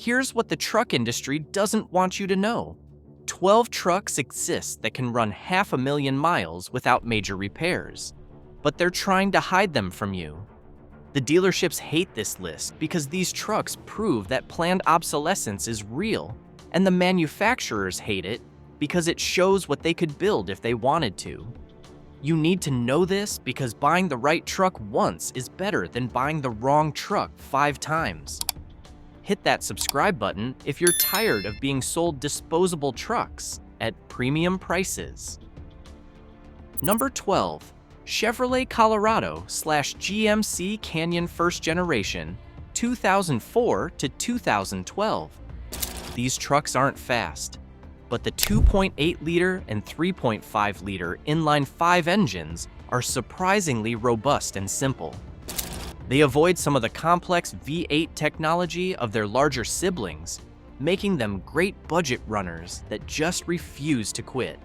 Here's what the truck industry doesn't want you to know. 12 trucks exist that can run 500,000 miles without major repairs, but they're trying to hide them from you. The dealerships hate this list because these trucks prove that planned obsolescence is real, and the manufacturers hate it because it shows what they could build if they wanted to. You need to know this because buying the right truck once is better than buying the wrong truck 5 times. Hit that subscribe button if you're tired of being sold disposable trucks at premium prices. Number 12. Chevrolet Colorado / GMC Canyon First Generation, 2004 to 2012. These trucks aren't fast, but the 2.8-liter and 3.5-liter inline-5 engines are surprisingly robust and simple. They avoid some of the complex V8 technology of their larger siblings, making them great budget runners that just refuse to quit.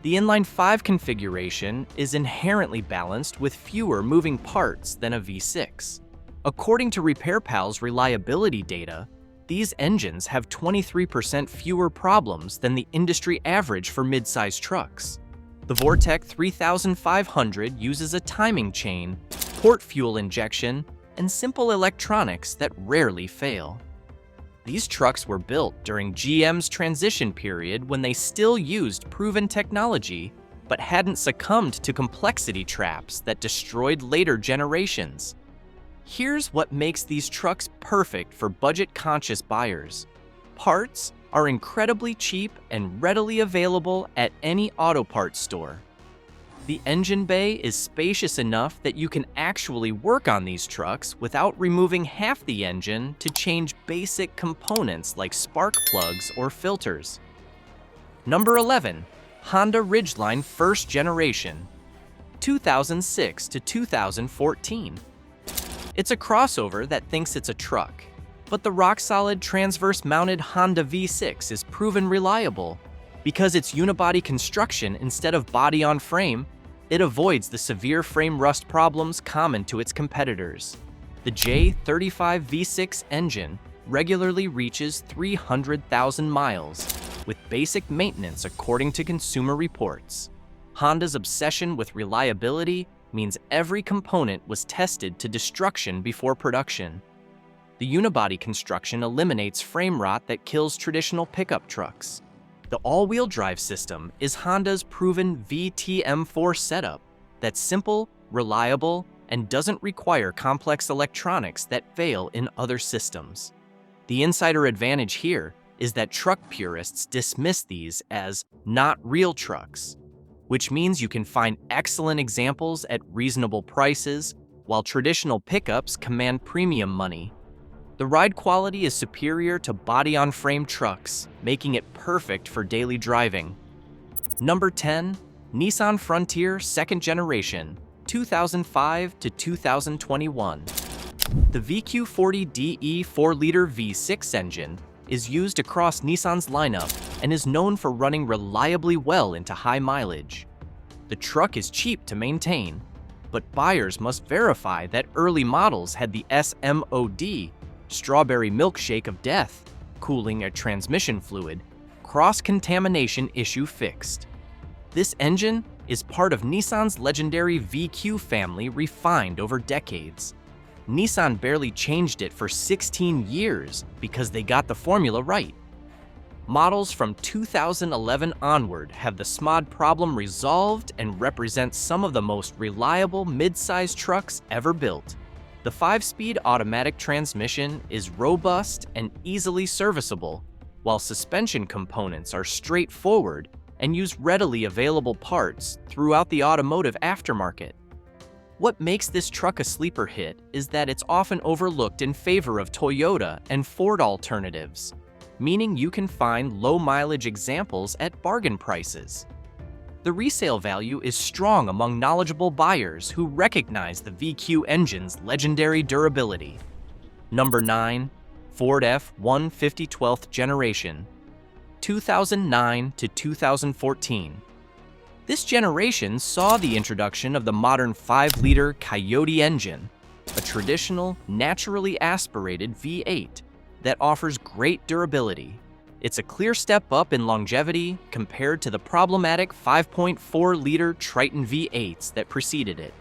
The inline-5 configuration is inherently balanced with fewer moving parts than a V6. According to RepairPal's reliability data, these engines have 23% fewer problems than the industry average for mid-size trucks. The Vortec 3500 uses a timing chain, port fuel injection, and simple electronics that rarely fail. These trucks were built during GM's transition period when they still used proven technology, but hadn't succumbed to complexity traps that destroyed later generations. Here's what makes these trucks perfect for budget-conscious buyers. Parts are incredibly cheap and readily available at any auto parts store. The engine bay is spacious enough that you can actually work on these trucks without removing half the engine to change basic components like spark plugs or filters. Number 11. Honda Ridgeline First Generation, 2006 to 2014. It's a crossover that thinks it's a truck, but the rock-solid transverse-mounted Honda V6 is proven reliable. Because it's unibody construction instead of body-on-frame, it avoids the severe frame rust problems common to its competitors. The J35 V6 engine regularly reaches 300,000 miles, with basic maintenance according to Consumer Reports. Honda's obsession with reliability means every component was tested to destruction before production. The unibody construction eliminates frame rot that kills traditional pickup trucks. The all-wheel drive system is Honda's proven VTM4 setup that's simple, reliable, and doesn't require complex electronics that fail in other systems. The insider advantage here is that truck purists dismiss these as not real trucks, which means you can find excellent examples at reasonable prices, while traditional pickups command premium money. The ride quality is superior to body-on-frame trucks, making it perfect for daily driving. Number 10. Nissan Frontier Second Generation, 2005 to 2021. The VQ40DE 4-liter V6 engine is used across Nissan's lineup and is known for running reliably well into high mileage. The truck is cheap to maintain, but buyers must verify that early models had the SMOD, strawberry milkshake of death, cooling a transmission fluid, cross-contamination issue fixed. This engine is part of Nissan's legendary VQ family refined over decades. Nissan barely changed it for 16 years because they got the formula right. Models from 2011 onward have the SMOD problem resolved and represent some of the most reliable mid-size trucks ever built. The 5-speed automatic transmission is robust and easily serviceable, while suspension components are straightforward and use readily available parts throughout the automotive aftermarket. What makes this truck a sleeper hit is that it's often overlooked in favor of Toyota and Ford alternatives, meaning you can find low-mileage examples at bargain prices. The resale value is strong among knowledgeable buyers who recognize the VQ engine's legendary durability. Number 9. Ford F-150 12th Generation, 2009 to 2014. This generation saw the introduction of the modern 5-liter Coyote engine, a traditional, naturally aspirated V8 that offers great durability. It's a clear step up in longevity compared to the problematic 5.4-liter Triton V8s that preceded it.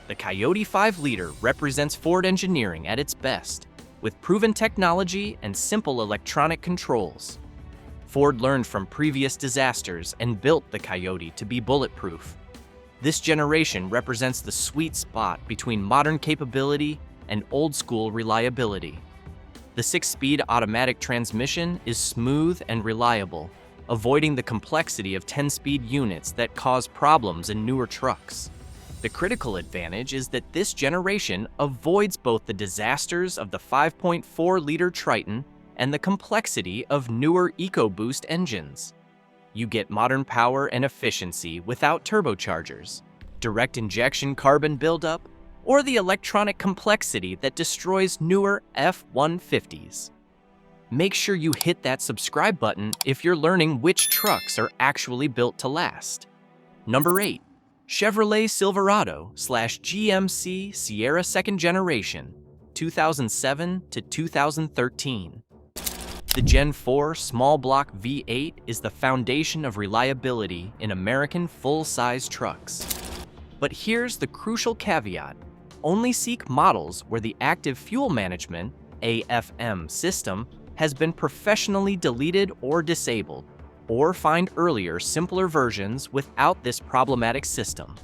The Coyote 5-liter represents Ford engineering at its best, with proven technology and simple electronic controls. Ford learned from previous disasters and built the Coyote to be bulletproof. This generation represents the sweet spot between modern capability and old-school reliability. The 6-speed automatic transmission is smooth and reliable, avoiding the complexity of 10-speed units that cause problems in newer trucks. The critical advantage is that this generation avoids both the disasters of the 5.4-liter Triton and the complexity of newer EcoBoost engines. You get modern power and efficiency without turbochargers, direct injection carbon buildup, or the electronic complexity that destroys newer F-150s. Make sure you hit that subscribe button if you're learning which trucks are actually built to last. Number 8. Chevrolet Silverado / GMC Sierra 2nd Generation, 2007 to 2013. The Gen 4 small block V8 is the foundation of reliability in American full-size trucks. But here's the crucial caveat. Only seek models where the active fuel management (AFM) system has been professionally deleted or disabled, or find earlier, simpler versions without this problematic system.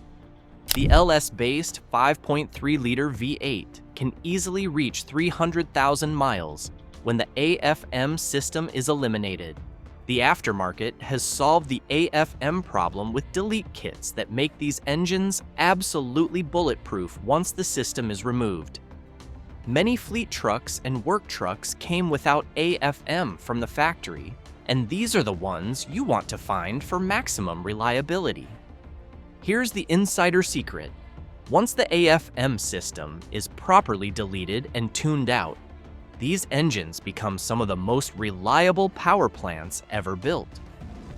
The LS-based 5.3-liter V8 can easily reach 300,000 miles when the AFM system is eliminated. The aftermarket has solved the AFM problem with delete kits that make these engines absolutely bulletproof once the system is removed. Many fleet trucks and work trucks came without AFM from the factory, and these are the ones you want to find for maximum reliability. Here's the insider secret. Once the AFM system is properly deleted and tuned out, these engines become some of the most reliable power plants ever built.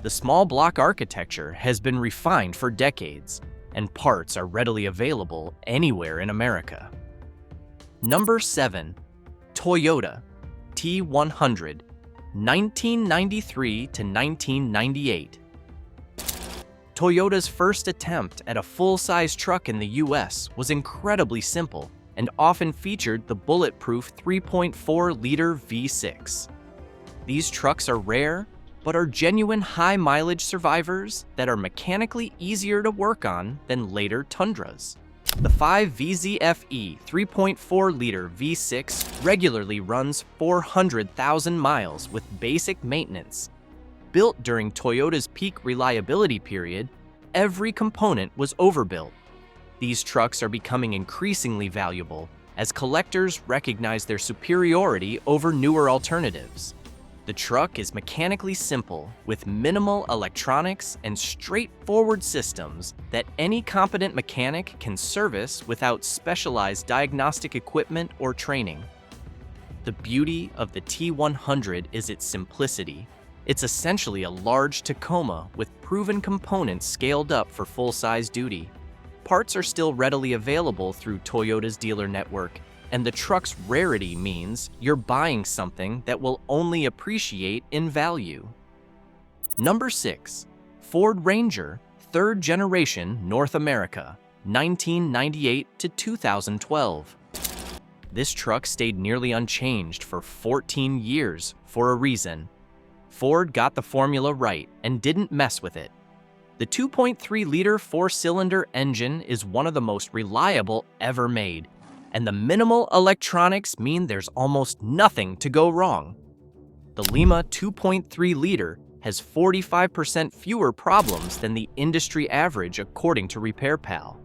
The small block architecture has been refined for decades, and parts are readily available anywhere in America. Number 7. Toyota T100, 1993 to 1998. Toyota's first attempt at a full-size truck in the US was incredibly simple and often featured the bulletproof 3.4-liter V6. These trucks are rare, but are genuine high-mileage survivors that are mechanically easier to work on than later Tundras. The 5VZFE 3.4-liter V6 regularly runs 400,000 miles with basic maintenance. Built during Toyota's peak reliability period, every component was overbuilt. These trucks are becoming increasingly valuable as collectors recognize their superiority over newer alternatives. The truck is mechanically simple, with minimal electronics and straightforward systems that any competent mechanic can service without specialized diagnostic equipment or training. The beauty of the T100 is its simplicity. It's essentially a large Tacoma with proven components scaled up for full-size duty. Parts are still readily available through Toyota's dealer network, and the truck's rarity means you're buying something that will only appreciate in value. Number 6. Ford Ranger, 3rd Generation North America, 1998 to 2012. This truck stayed nearly unchanged for 14 years for a reason. Ford got the formula right and didn't mess with it. The 2.3-liter 4-cylinder engine is one of the most reliable ever made, and the minimal electronics mean there's almost nothing to go wrong. The Lima 2.3-liter has 45% fewer problems than the industry average according to RepairPal.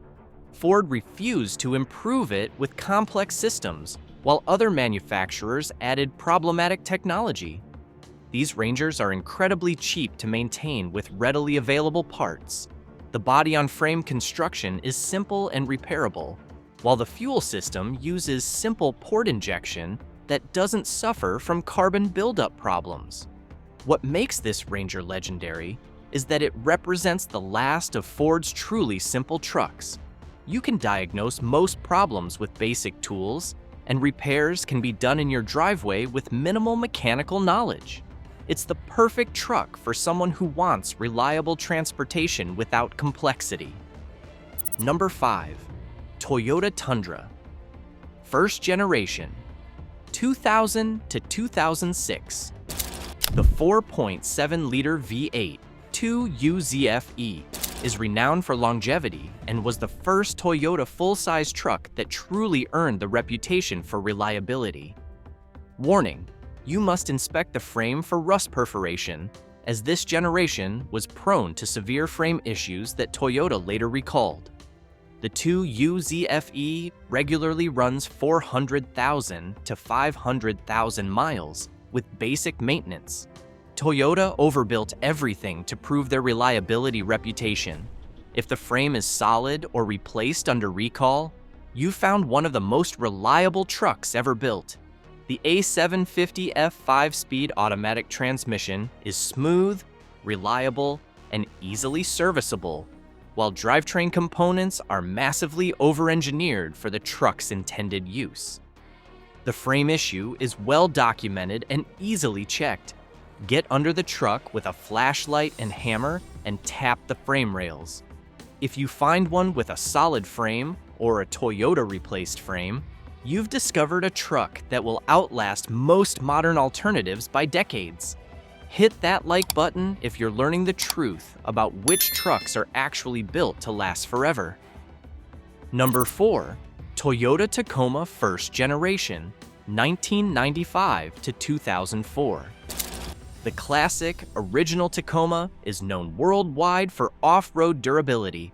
Ford refused to improve it with complex systems, while other manufacturers added problematic technology. These Rangers are incredibly cheap to maintain with readily available parts. The body-on-frame construction is simple and repairable, while the fuel system uses simple port injection that doesn't suffer from carbon buildup problems. What makes this Ranger legendary is that it represents the last of Ford's truly simple trucks. You can diagnose most problems with basic tools, and repairs can be done in your driveway with minimal mechanical knowledge. It's the perfect truck for someone who wants reliable transportation without complexity. Number 5. Toyota Tundra. First generation, 2000 to 2006. The 4.7-liter V8 2UZFE is renowned for longevity and was the first Toyota full-size truck that truly earned the reputation for reliability. Warning: you must inspect the frame for rust perforation, as this generation was prone to severe frame issues that Toyota later recalled. The 2UZFE regularly runs 400,000 to 500,000 miles with basic maintenance. Toyota overbuilt everything to prove their reliability reputation. If the frame is solid or replaced under recall, you found one of the most reliable trucks ever built. The A750F 5-speed automatic transmission is smooth, reliable, and easily serviceable, while drivetrain components are massively over-engineered for the truck's intended use. The frame issue is well documented and easily checked. Get under the truck with a flashlight and hammer and tap the frame rails. If you find one with a solid frame or a Toyota replaced frame, you've discovered a truck that will outlast most modern alternatives by decades. Hit that like button if you're learning the truth about which trucks are actually built to last forever. Number 4. Toyota Tacoma First Generation, 1995 to 2004. The classic, original Tacoma is known worldwide for off-road durability.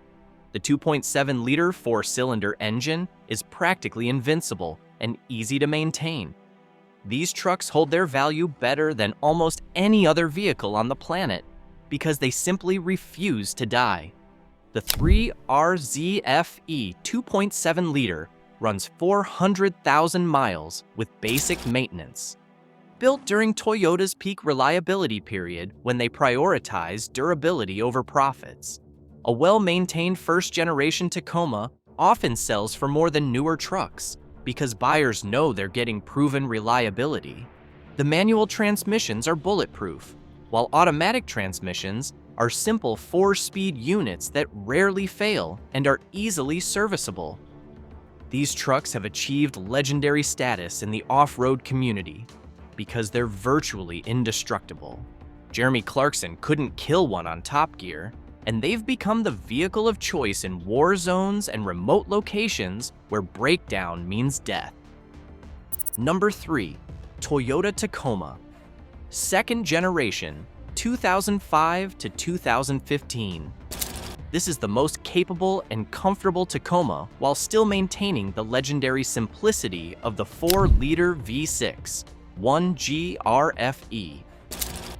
The 2.7-liter 4-cylinder engine is practically invincible and easy to maintain. These trucks hold their value better than almost any other vehicle on the planet because they simply refuse to die. The 3RZFE 2.7-liter runs 400,000 miles with basic maintenance. Built during Toyota's peak reliability period when they prioritized durability over profits. A well-maintained first-generation Tacoma often sells for more than newer trucks because buyers know they're getting proven reliability. The manual transmissions are bulletproof, while automatic transmissions are simple 4-speed units that rarely fail and are easily serviceable. These trucks have achieved legendary status in the off-road community because they're virtually indestructible. Jeremy Clarkson couldn't kill one on Top Gear, and they've become the vehicle of choice in war zones and remote locations where breakdown means death. Number 3. Toyota Tacoma. Second generation, 2005 to 2015. This is the most capable and comfortable Tacoma while still maintaining the legendary simplicity of the 4-liter V6. 1GRFE.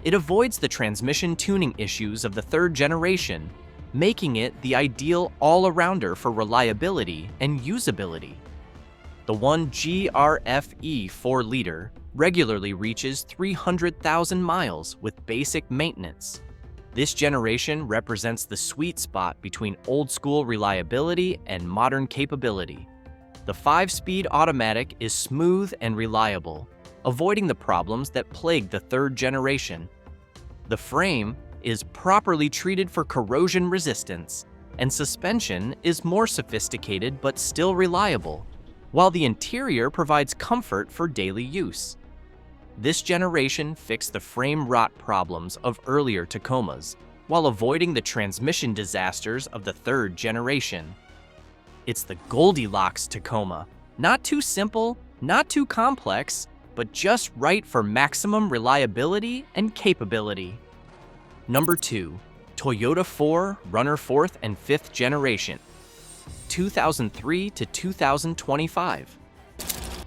It avoids the transmission tuning issues of the third generation, making it the ideal all-arounder for reliability and usability. The 1GRFE 4-liter regularly reaches 300,000 miles with basic maintenance. This generation represents the sweet spot between old-school reliability and modern capability. The 5-speed automatic is smooth and reliable, avoiding the problems that plagued the third generation. The frame is properly treated for corrosion resistance, and suspension is more sophisticated but still reliable, while the interior provides comfort for daily use. This generation fixed the frame rot problems of earlier Tacomas, while avoiding the transmission disasters of the third generation. It's the Goldilocks Tacoma, not too simple, not too complex, but just right for maximum reliability and capability. Number 2. Toyota 4Runner 4th and 5th generation, 2003 to 2025.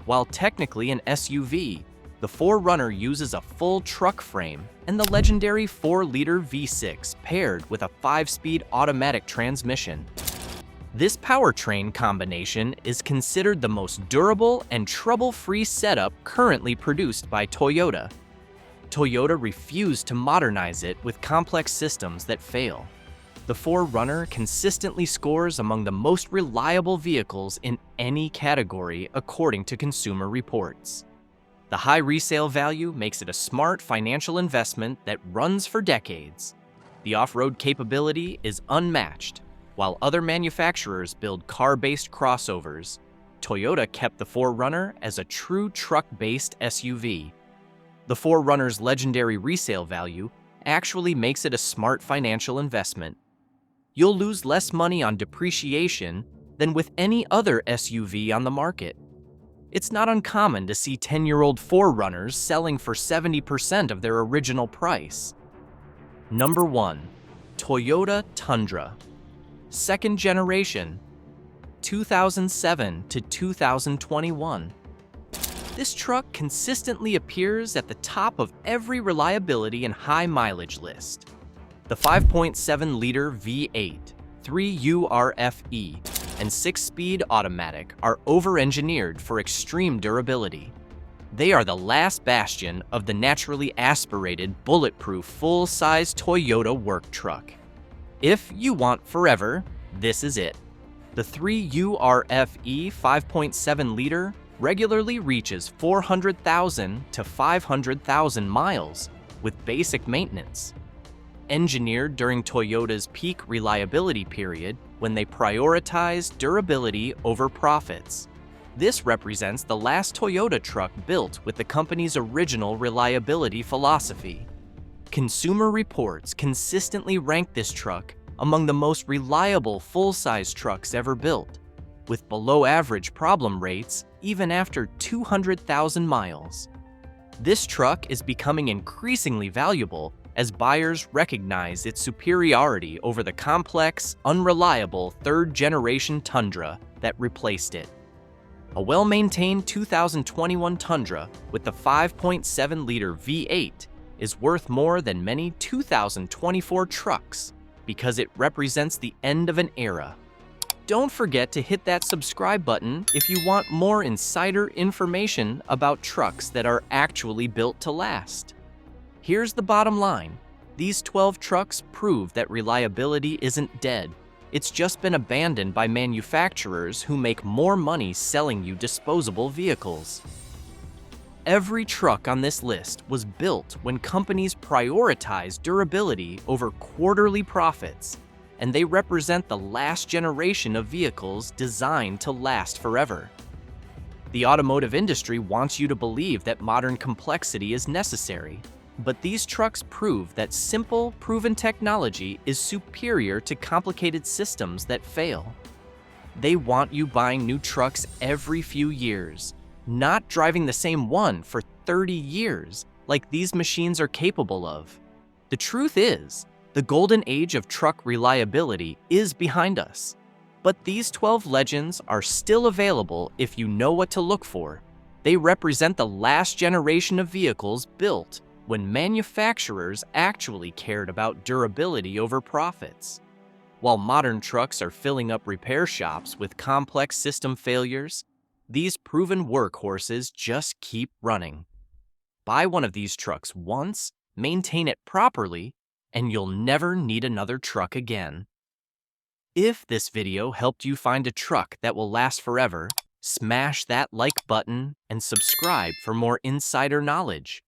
While technically an SUV, the 4Runner uses a full truck frame and the legendary 4-liter V6 paired with a 5-speed automatic transmission. This powertrain combination is considered the most durable and trouble-free setup currently produced by Toyota. Toyota refused to modernize it with complex systems that fail. The 4Runner consistently scores among the most reliable vehicles in any category according to Consumer Reports. The high resale value makes it a smart financial investment that runs for decades. The off-road capability is unmatched. While other manufacturers build car-based crossovers, Toyota kept the 4Runner as a true truck-based SUV. The 4Runner's legendary resale value actually makes it a smart financial investment. You'll lose less money on depreciation than with any other SUV on the market. It's not uncommon to see 10-year-old 4Runners selling for 70% of their original price. Number 1. Toyota Tundra. Second generation, 2007 to 2021. This truck consistently appears at the top of every reliability and high mileage list. The 5.7-liter V8, 3URFE, and 6-speed automatic are over-engineered for extreme durability. They are the last bastion of the naturally aspirated, bulletproof, full-size Toyota work truck. If you want forever, this is it. The 3URFE 5.7-liter regularly reaches 400,000 to 500,000 miles with basic maintenance. Engineered during Toyota's peak reliability period when they prioritized durability over profits. This represents the last Toyota truck built with the company's original reliability philosophy. Consumer Reports consistently rank this truck among the most reliable full-size trucks ever built, with below-average problem rates even after 200,000 miles. This truck is becoming increasingly valuable as buyers recognize its superiority over the complex, unreliable third-generation Tundra that replaced it. A well-maintained 2021 Tundra with the 5.7-liter V8 is worth more than many 2024 trucks because it represents the end of an era. Don't forget to hit that subscribe button if you want more insider information about trucks that are actually built to last. Here's the bottom line. These 12 trucks prove that reliability isn't dead. It's just been abandoned by manufacturers who make more money selling you disposable vehicles. Every truck on this list was built when companies prioritized durability over quarterly profits, and they represent the last generation of vehicles designed to last forever. The automotive industry wants you to believe that modern complexity is necessary, but these trucks prove that simple, proven technology is superior to complicated systems that fail. They want you buying new trucks every few years, not driving the same one for 30 years like these machines are capable of. The truth is, the golden age of truck reliability is behind us, but these 12 legends are still available if you know what to look for. They represent the last generation of vehicles built when manufacturers actually cared about durability over profits. While modern trucks are filling up repair shops with complex system failures, these proven workhorses just keep running. Buy one of these trucks once, maintain it properly, and you'll never need another truck again. If this video helped you find a truck that will last forever, smash that like button and subscribe for more insider knowledge.